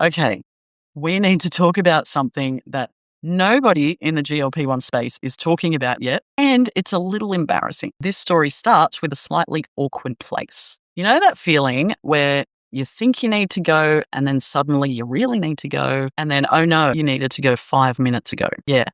Okay, we need to talk about something that nobody in the GLP-1 space is talking about yet, and it's a little embarrassing. This story starts with a slightly awkward place. You know that feeling where you think you need to go and then suddenly you really need to go and then, oh no, you needed to go 5 minutes ago. Yeah,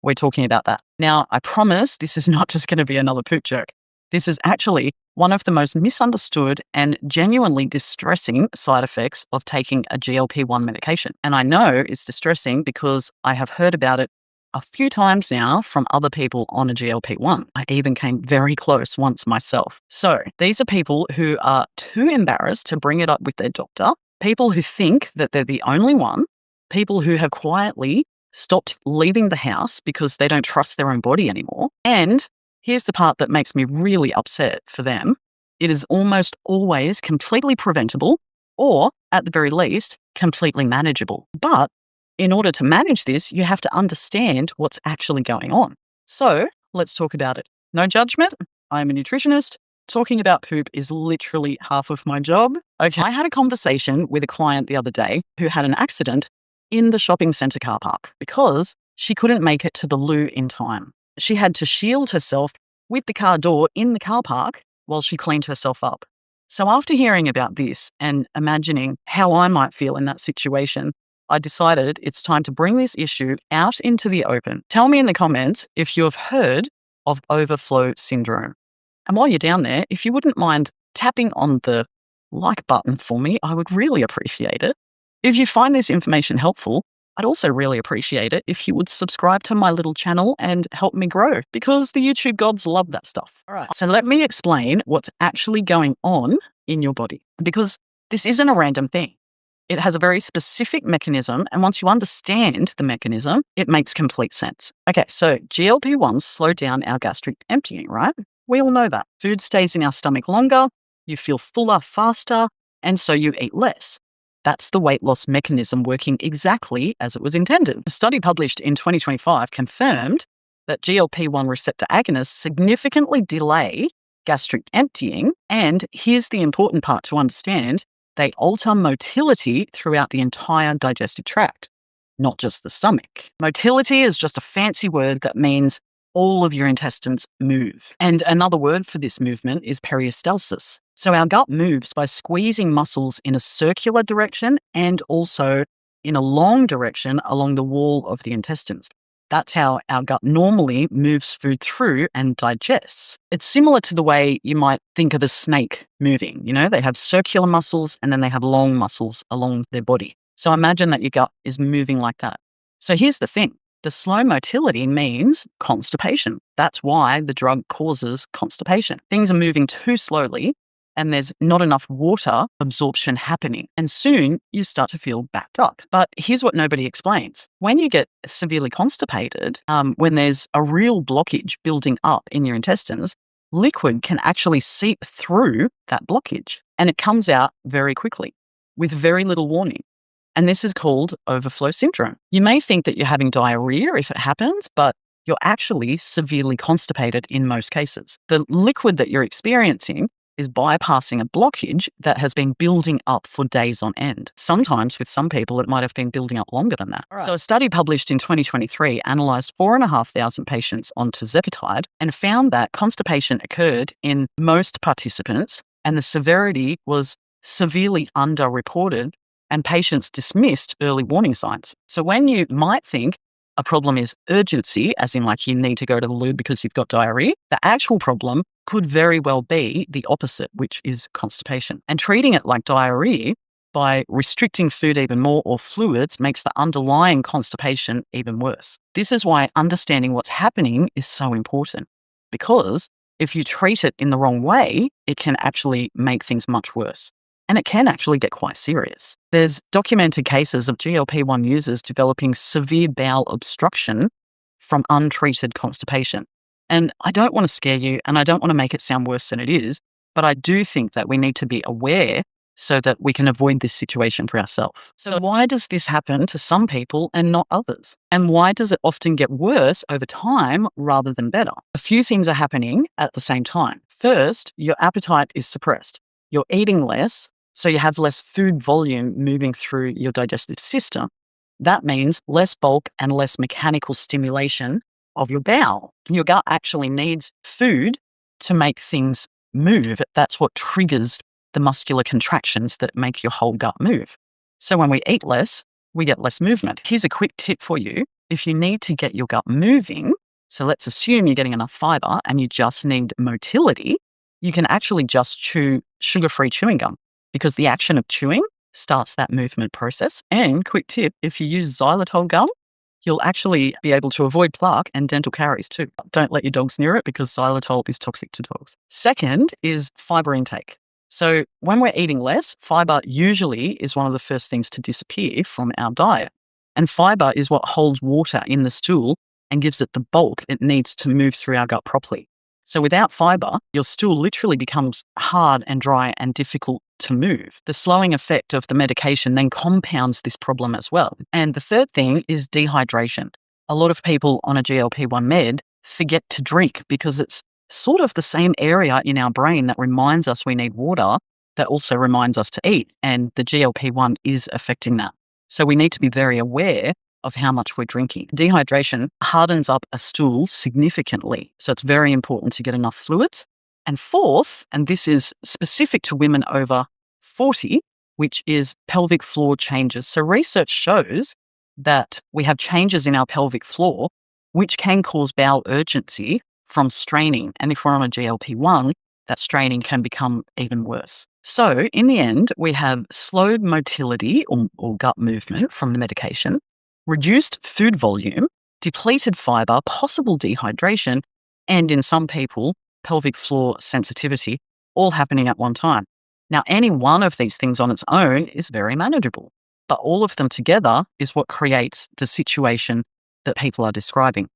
we're talking about that. Now, I promise this is not just going to be another poop joke. This is actually one of the most misunderstood and genuinely distressing side effects of taking a GLP-1 medication. And I know it's distressing because I have heard about it a few times now from other people on a GLP-1. I even came very close once myself. So these are people who are too embarrassed to bring it up with their doctor, people who think that they're the only one, people who have quietly stopped leaving the house because they don't trust their own body anymore, and here's the part that makes me really upset for them. It is almost always completely preventable or, at the very least, completely manageable. But in order to manage this, you have to understand what's actually going on. So let's talk about it. No judgment. I'm a nutritionist. Talking about poop is literally half of my job. Okay, I had a conversation with a client the other day who had an accident in the shopping centre car park because she couldn't make it to the loo in time. She had to shield herself with the car door in the car park while she cleaned herself up. So after hearing about this and imagining how I might feel in that situation, I decided it's time to bring this issue out into the open. Tell me in the comments if you have heard of overflow syndrome. And while you're down there, if you wouldn't mind tapping on the like button for me, I would really appreciate it. If you find this information helpful, I'd also really appreciate it if you would subscribe to my little channel and help me grow, because the YouTube gods love that stuff. All right. So let me explain what's actually going on in your body, because this isn't a random thing. It has a very specific mechanism, and once you understand the mechanism, it makes complete sense. Okay, so GLP-1s slow down our gastric emptying, right? We all know that. Food stays in our stomach longer, you feel fuller faster, and so you eat less. That's the weight loss mechanism working exactly as it was intended. A study published in 2025 confirmed that GLP-1 receptor agonists significantly delay gastric emptying, and here's the important part to understand: they alter motility throughout the entire digestive tract, not just the stomach. Motility is just a fancy word that means all of your intestines move. And another word for this movement is peristalsis. So our gut moves by squeezing muscles in a circular direction and also in a long direction along the wall of the intestines. That's how our gut normally moves food through and digests. It's similar to the way you might think of a snake moving. You know, they have circular muscles and then they have long muscles along their body. So imagine that your gut is moving like that. So here's the thing. The slow motility means constipation. That's why the drug causes constipation. Things are moving too slowly and there's not enough water absorption happening. And soon you start to feel backed up. But here's what nobody explains. When you get severely constipated, when there's a real blockage building up in your intestines, liquid can actually seep through that blockage and it comes out very quickly with very little warning. And this is called overflow syndrome. You may think that you're having diarrhea if it happens, but you're actually severely constipated in most cases. The liquid that you're experiencing is bypassing a blockage that has been building up for days on end. Sometimes with some people, it might have been building up longer than that. Right. So a study published in 2023 analysed 4,500 patients on tirzepatide and found that constipation occurred in most participants and the severity was severely underreported and patients dismissed early warning signs. So when you might think a problem is urgency, as in like you need to go to the loo because you've got diarrhea, the actual problem could very well be the opposite, which is constipation. And treating it like diarrhea by restricting food even more or fluids makes the underlying constipation even worse. This is why understanding what's happening is so important, because if you treat it in the wrong way, it can actually make things much worse. And it can actually get quite serious. There's documented cases of GLP-1 users developing severe bowel obstruction from untreated constipation. And I don't want to scare you and I don't want to make it sound worse than it is, but I do think that we need to be aware so that we can avoid this situation for ourselves. So why does this happen to some people and not others? And why does it often get worse over time rather than better? A few things are happening at the same time. First, your appetite is suppressed. You're eating less, So you have less food volume moving through your digestive system. That means less bulk and less mechanical stimulation of your bowel. Your gut actually needs food to make things move. That's what triggers the muscular contractions that make your whole gut move. So when we eat less, we get less movement. Here's a quick tip for you. If you need to get your gut moving, so let's assume you're getting enough fiber and you just need motility, you can actually just chew sugar-free chewing gum because the action of chewing starts that movement process. And quick tip, if you use xylitol gum, you'll actually be able to avoid plaque and dental caries too. Don't let your dogs near it because xylitol is toxic to dogs. Second is fiber intake. So when we're eating less, fiber usually is one of the first things to disappear from our diet. And fiber is what holds water in the stool and gives it the bulk it needs to move through our gut properly. So without fiber, your stool literally becomes hard and dry and difficult to move. The slowing effect of the medication then compounds this problem as well. And the third thing is dehydration. A lot of people on a GLP-1 med forget to drink because it's sort of the same area in our brain that reminds us we need water that also reminds us to eat. And the GLP-1 is affecting that. So we need to be very aware of how much we're drinking. Dehydration hardens up a stool significantly. So it's very important to get enough fluids. And fourth, and this is specific to women over 40, which is pelvic floor changes. So research shows that we have changes in our pelvic floor, which can cause bowel urgency from straining. And if we're on a GLP-1, that straining can become even worse. So in the end, we have slowed motility or gut movement from the medication, reduced food volume, depleted fiber, possible dehydration, and in some people, pelvic floor sensitivity, all happening at one time. Now, any one of these things on its own is very manageable, but all of them together is what creates the situation that people are describing.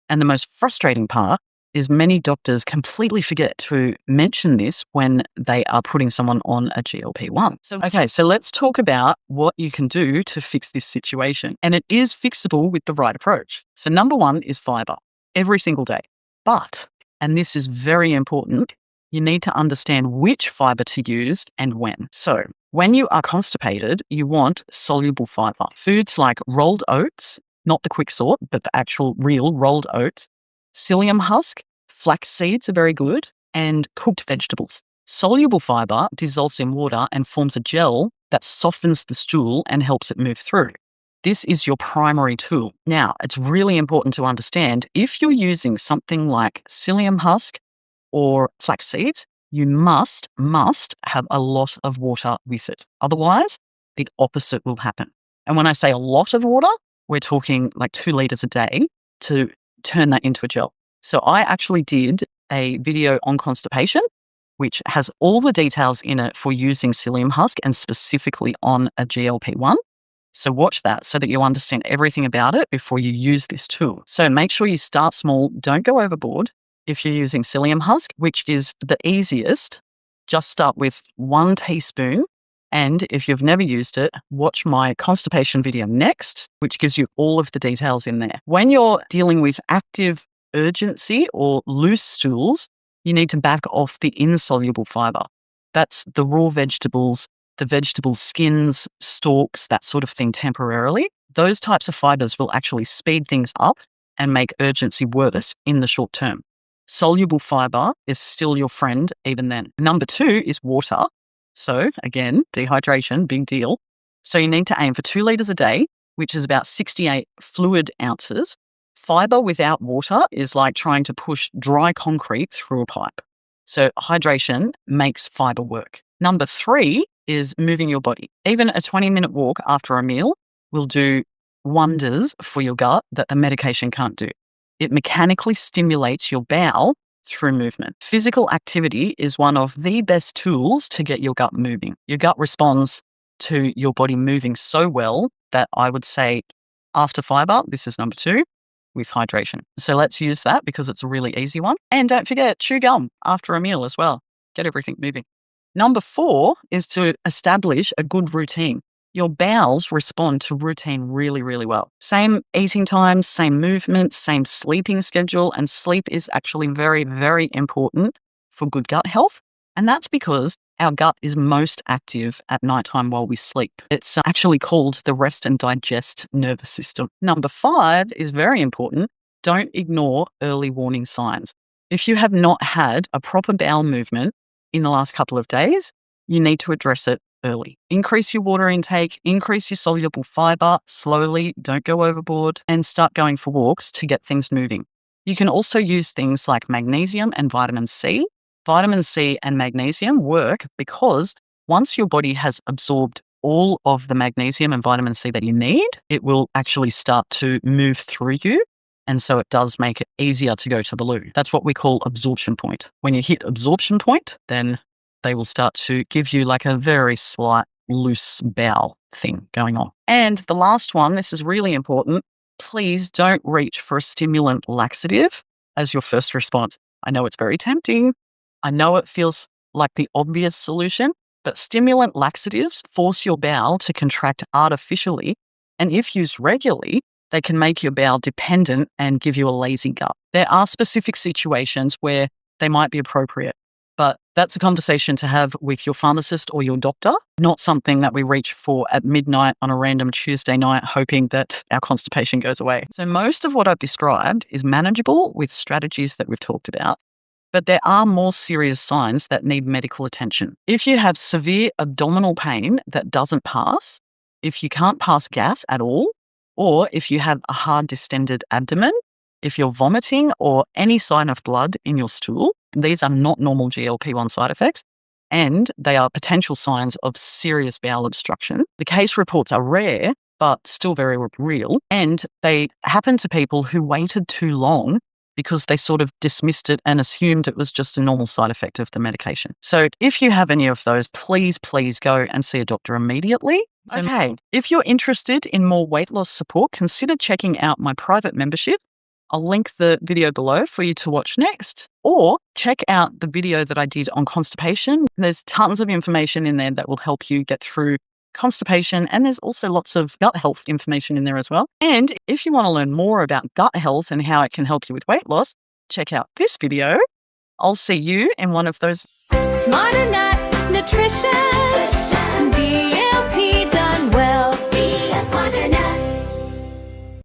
And the most frustrating part is many doctors completely forget to mention this when they are putting someone on a GLP-1. So let's talk about what you can do to fix this situation. And it is fixable with the right approach. So number one is fiber every single day. But, and this is very important, you need to understand which fiber to use and when. So when you are constipated, you want soluble fiber. Foods like rolled oats, not the quick sort, but the actual real rolled oats, psyllium husk, flax seeds are very good, and cooked vegetables. Soluble fiber dissolves in water and forms a gel that softens the stool and helps it move through. This is your primary tool. Now, it's really important to understand if you're using something like psyllium husk or flax seeds, you must have a lot of water with it. Otherwise, the opposite will happen. And when I say a lot of water, we're talking like 2 liters a day to turn that into a gel. So I actually did a video on constipation, which has all the details in it for using psyllium husk and specifically on a GLP-1. So watch that so that you understand everything about it before you use this tool. So make sure you start small. Don't go overboard. If you're using psyllium husk, which is the easiest, just start with 1 teaspoon. And if you've never used it, watch my constipation video next, which gives you all of the details in there. When you're dealing with active urgency or loose stools, you need to back off the insoluble fiber. That's the raw vegetables, the vegetable skins, stalks, that sort of thing temporarily. Those types of fibers will actually speed things up and make urgency worse in the short term. Soluble fiber is still your friend even then. Number 2 is water. So again, dehydration, big deal. So you need to aim for 2 liters a day, which is about 68 fluid ounces. Fiber without water is like trying to push dry concrete through a pipe. So hydration makes fiber work. Number 3 is moving your body. Even a 20-minute walk after a meal will do wonders for your gut that the medication can't do. It mechanically stimulates your bowel through movement. Physical activity is one of the best tools to get your gut moving. Your gut responds to your body moving so well that I would say after fiber, this is number 2, with hydration. So let's use that because it's a really easy one. And don't forget, chew gum after a meal as well. Get everything moving. Number 4 is to establish a good routine. Your bowels respond to routine really, really well. Same eating times, same movement, same sleeping schedule, and sleep is actually very, very important for good gut health. And that's because our gut is most active at nighttime while we sleep. It's actually called the rest and digest nervous system. Number 5 is very important. Don't ignore early warning signs. If you have not had a proper bowel movement in the last couple of days, you need to address it early. Increase your water intake, increase your soluble fiber slowly, don't go overboard, and start going for walks to get things moving. You can also use things like magnesium and vitamin C. Vitamin C and magnesium work because once your body has absorbed all of the magnesium and vitamin C that you need, it will actually start to move through you. And so it does make it easier to go to the loo. That's what we call absorption point. When you hit absorption point, then they will start to give you like a very slight loose bowel thing going on. And the last one, this is really important. Please don't reach for a stimulant laxative as your first response. I know it's very tempting. I know it feels like the obvious solution, but stimulant laxatives force your bowel to contract artificially. And if used regularly, they can make your bowel dependent and give you a lazy gut. There are specific situations where they might be appropriate, but that's a conversation to have with your pharmacist or your doctor, not something that we reach for at midnight on a random Tuesday night, hoping that our constipation goes away. So most of what I've described is manageable with strategies that we've talked about, but there are more serious signs that need medical attention. If you have severe abdominal pain that doesn't pass, if you can't pass gas at all, or if you have a hard distended abdomen, if you're vomiting or any sign of blood in your stool, these are not normal GLP-1 side effects, and they are potential signs of serious bowel obstruction. The case reports are rare, but still very real, and they happen to people who waited too long because they sort of dismissed it and assumed it was just a normal side effect of the medication. So if you have any of those, please go and see a doctor immediately. Okay, if you're interested in more weight loss support, consider checking out my private membership. I'll link the video below for you to watch next, or check out the video that I did on constipation. There's tons of information in there that will help you get through constipation, and there's also lots of gut health information in there as well. And if you want to learn more about gut health and how it can help you with weight loss, check out this video. I'll see you in one of those. Smarternuthub Nutrition.